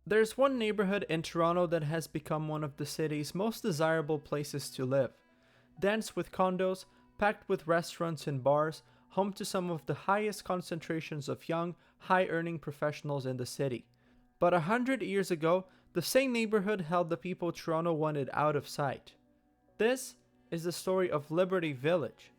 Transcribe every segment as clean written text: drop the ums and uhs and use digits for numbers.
There's one neighborhood in Toronto that has become one of the city's most desirable places to live. Dense with condos, packed with restaurants and bars, home to some of the highest concentrations of young, high-earning professionals in the city. But 100 years ago, the same neighborhood held the people Toronto wanted out of sight. This is the story of Liberty Village.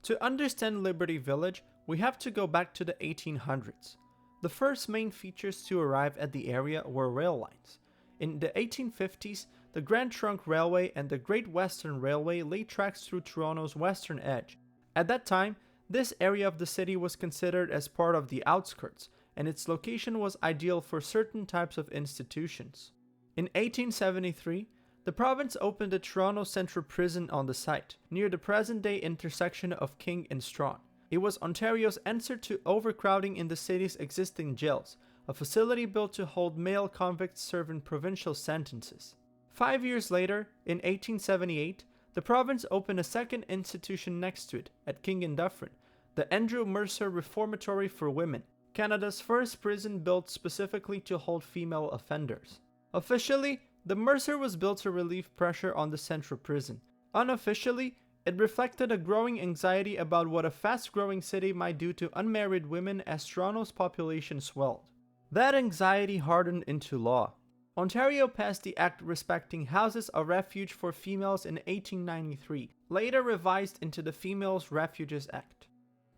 To understand Liberty Village, we have to go back to the 1800s. The first main features to arrive at the area were rail lines. In the 1850s, the Grand Trunk Railway and the Great Western Railway laid tracks through Toronto's western edge. At that time, this area of the city was considered as part of the outskirts, and its location was ideal for certain types of institutions. In 1873, the province opened a Toronto Central Prison on the site, near the present-day intersection of King and Strachan. It was Ontario's answer to overcrowding in the city's existing jails, a facility built to hold male convicts serving provincial sentences. 5 years later, in 1878, the province opened a second institution next to it, at King and Dufferin, the Andrew Mercer Reformatory for Women, Canada's first prison built specifically to hold female offenders. Officially, the Mercer was built to relieve pressure on the central prison. Unofficially, it reflected a growing anxiety about what a fast-growing city might do to unmarried women as Toronto's population swelled. That anxiety hardened into law. Ontario passed the Act respecting houses of refuge for females in 1893, later revised into the Females Refuges Act.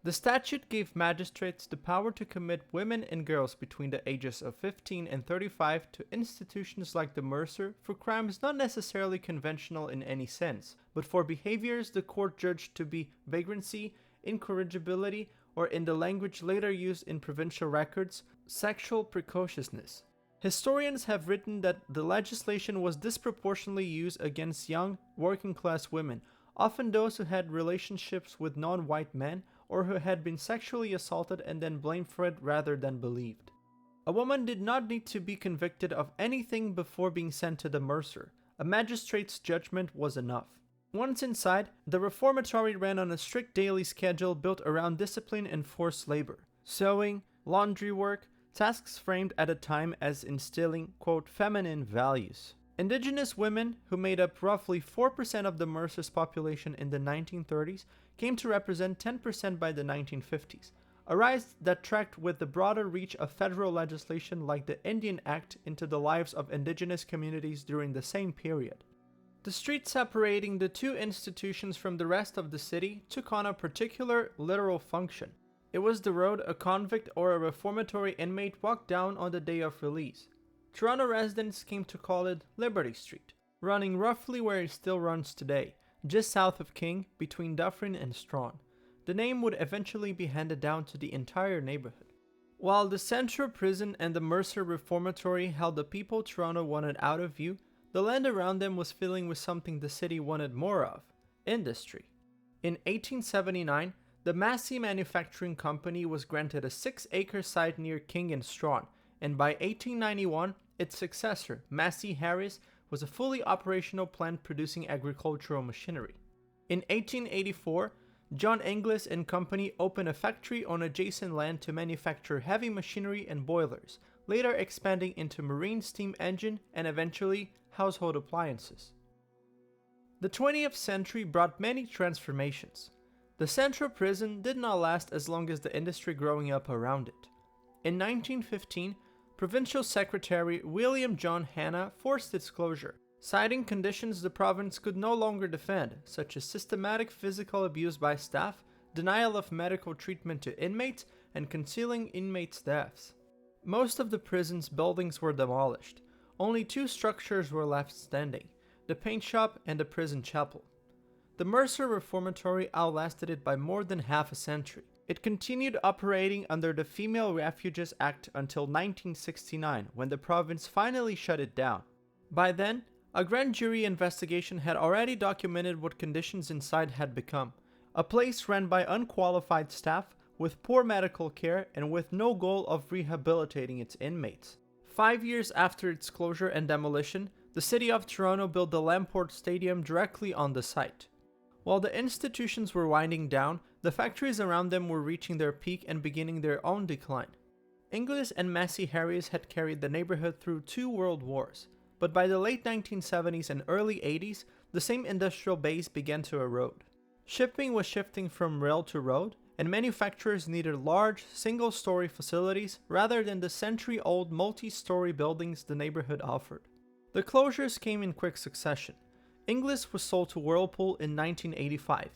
The statute gave magistrates the power to commit women and girls between the ages of 15 and 35 to institutions like the Mercer for crimes not necessarily conventional in any sense, but for behaviors the court judged to be vagrancy, incorrigibility, or in the language later used in provincial records, sexual precociousness. Historians have written that the legislation was disproportionately used against young, working-class women, often those who had relationships with non-white men or who had been sexually assaulted and then blamed for it rather than believed. A woman did not need to be convicted of anything before being sent to the Mercer. A magistrate's judgment was enough. Once inside, the reformatory ran on a strict daily schedule built around discipline and forced labor. Sewing, laundry work, tasks framed at a time as instilling, quote, feminine values. Indigenous women, who made up roughly 4% of the Mercer's population in the 1930s, came to represent 10% by the 1950s, a rise that tracked with the broader reach of federal legislation like the Indian Act into the lives of Indigenous communities during the same period. The street separating the two institutions from the rest of the city took on a particular literal function. It was the road a convict or a reformatory inmate walked down on the day of release. Toronto residents came to call it Liberty Street, running roughly where it still runs today, just south of King, between Dufferin and Strachan. The name would eventually be handed down to the entire neighborhood. While the Central Prison and the Mercer Reformatory held the people Toronto wanted out of view, the land around them was filling with something the city wanted more of: industry. In 1879, the Massey Manufacturing Company was granted a 6-acre site near King and Strachan, and by 1891, its successor, Massey Harris, was a fully operational plant producing agricultural machinery. In 1884, John Inglis and Company opened a factory on adjacent land to manufacture heavy machinery and boilers, later expanding into marine steam engine and eventually household appliances. The 20th century brought many transformations. The Central Prison did not last as long as the industry growing up around it. In 1915, Provincial Secretary William John Hanna forced its closure, citing conditions the province could no longer defend, such as systematic physical abuse by staff, denial of medical treatment to inmates, and concealing inmates' deaths. Most of the prison's buildings were demolished. Only 2 structures were left standing: the paint shop and the prison chapel. The Mercer Reformatory outlasted it by more than half a century. It continued operating under the Female Refuges Act until 1969, when the province finally shut it down. By then, a grand jury investigation had already documented what conditions inside had become: a place run by unqualified staff, with poor medical care, and with no goal of rehabilitating its inmates. 5 years after its closure and demolition, the City of Toronto built the Lamport Stadium directly on the site. While the institutions were winding down, the factories around them were reaching their peak and beginning their own decline. Inglis and Massey Harries had carried the neighborhood through 2 world wars, but by the late 1970s and early 80s, the same industrial base began to erode. Shipping was shifting from rail to road, and manufacturers needed large, single-story facilities rather than the century-old multi-story buildings the neighborhood offered. The closures came in quick succession. Inglis was sold to Whirlpool in 1985.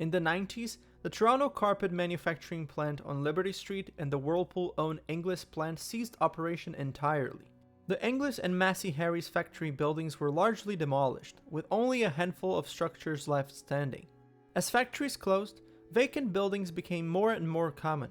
In the 90s, the Toronto carpet manufacturing plant on Liberty Street and the Whirlpool-owned Inglis plant ceased operation entirely. The Inglis and Massey Harries factory buildings were largely demolished, with only a handful of structures left standing. As factories closed, vacant buildings became more and more common.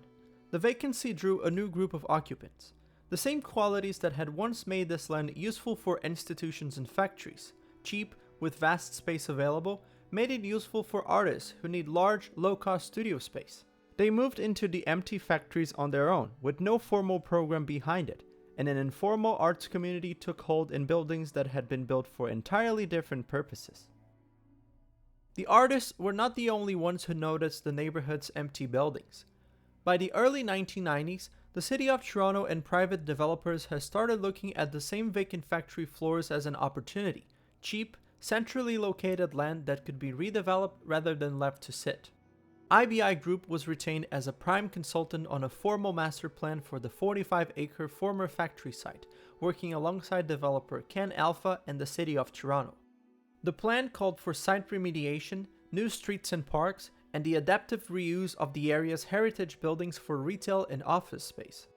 The vacancy drew a new group of occupants. The same qualities that had once made this land useful for institutions and factories, cheap, with vast space available, made it useful for artists who need large, low-cost studio space. They moved into the empty factories on their own, with no formal program behind it, and an informal arts community took hold in buildings that had been built for entirely different purposes. The artists were not the only ones who noticed the neighborhood's empty buildings. By the early 1990s, the City of Toronto and private developers had started looking at the same vacant factory floors as an opportunity, cheap, centrally located land that could be redeveloped rather than left to sit. IBI Group was retained as a prime consultant on a formal master plan for the 45-acre former factory site, working alongside developer Ken Alpha and the City of Toronto. The plan called for site remediation, new streets and parks, and the adaptive reuse of the area's heritage buildings for retail and office space.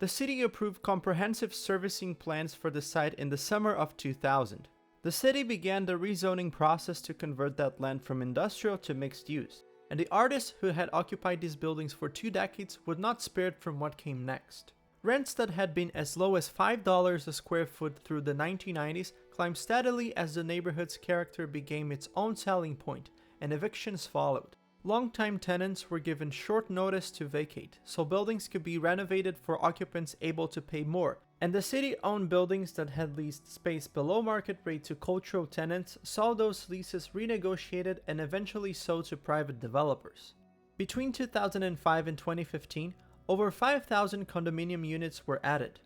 The city approved comprehensive servicing plans for the site in the summer of 2000. The city began the rezoning process to convert that land from industrial to mixed use, and the artists who had occupied these buildings for 2 decades were not spared from what came next. Rents that had been as low as $5 a square foot through the 1990s climbed steadily as the neighborhood's character became its own selling point, and evictions followed. Longtime tenants were given short notice to vacate, so buildings could be renovated for occupants able to pay more, and the city-owned buildings that had leased space below market rate to cultural tenants saw those leases renegotiated and eventually sold to private developers. Between 2005 and 2015, over 5,000 condominium units were added.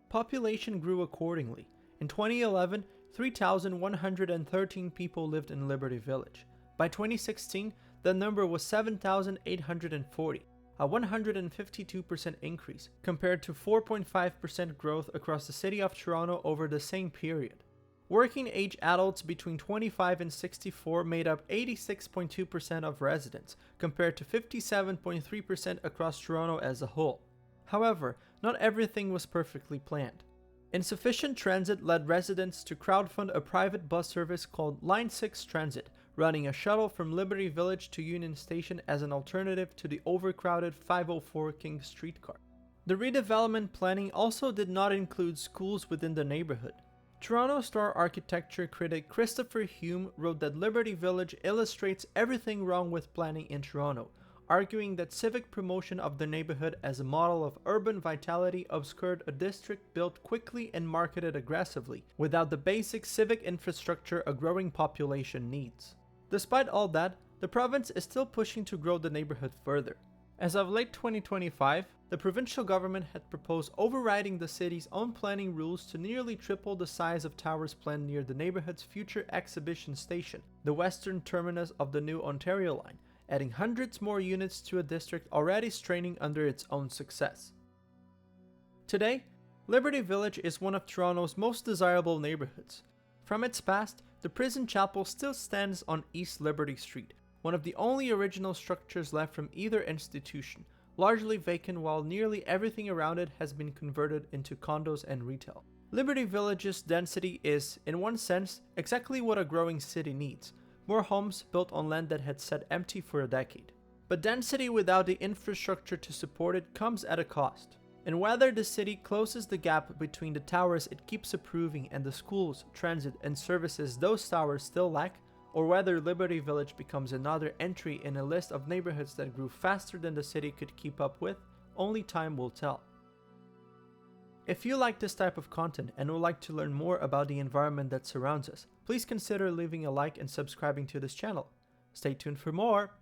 Population grew accordingly. In 2011, 3,113 people lived in Liberty Village. By 2016, the number was 7,840, a 152% increase, compared to 4.5% growth across the City of Toronto over the same period. Working-age adults between 25 and 64 made up 86.2% of residents, compared to 57.3% across Toronto as a whole. However, not everything was perfectly planned. Insufficient transit led residents to crowdfund a private bus service called Line 6 Transit, running a shuttle from Liberty Village to Union Station as an alternative to the overcrowded 504 King streetcar. The redevelopment planning also did not include schools within the neighborhood. Toronto Star architecture critic Christopher Hume wrote that Liberty Village illustrates everything wrong with planning in Toronto, arguing that civic promotion of the neighborhood as a model of urban vitality obscured a district built quickly and marketed aggressively, without the basic civic infrastructure a growing population needs. Despite all that, the province is still pushing to grow the neighborhood further. As of late 2025, the provincial government had proposed overriding the city's own planning rules to nearly triple the size of towers planned near the neighborhood's future exhibition station, the western terminus of the new Ontario line, adding hundreds more units to a district already straining under its own success. Today, Liberty Village is one of Toronto's most desirable neighborhoods. From its past, the Prison Chapel still stands on East Liberty Street, one of the only original structures left from either institution, largely vacant while nearly everything around it has been converted into condos and retail. Liberty Village's density is, in one sense, exactly what a growing city needs: more homes built on land that had sat empty for a decade. But density without the infrastructure to support it comes at a cost. And whether the city closes the gap between the towers it keeps approving and the schools, transit, and services those towers still lack, or whether Liberty Village becomes another entry in a list of neighborhoods that grew faster than the city could keep up with, only time will tell. If you like this type of content and would like to learn more about the environment that surrounds us, please consider leaving a like and subscribing to this channel. Stay tuned for more!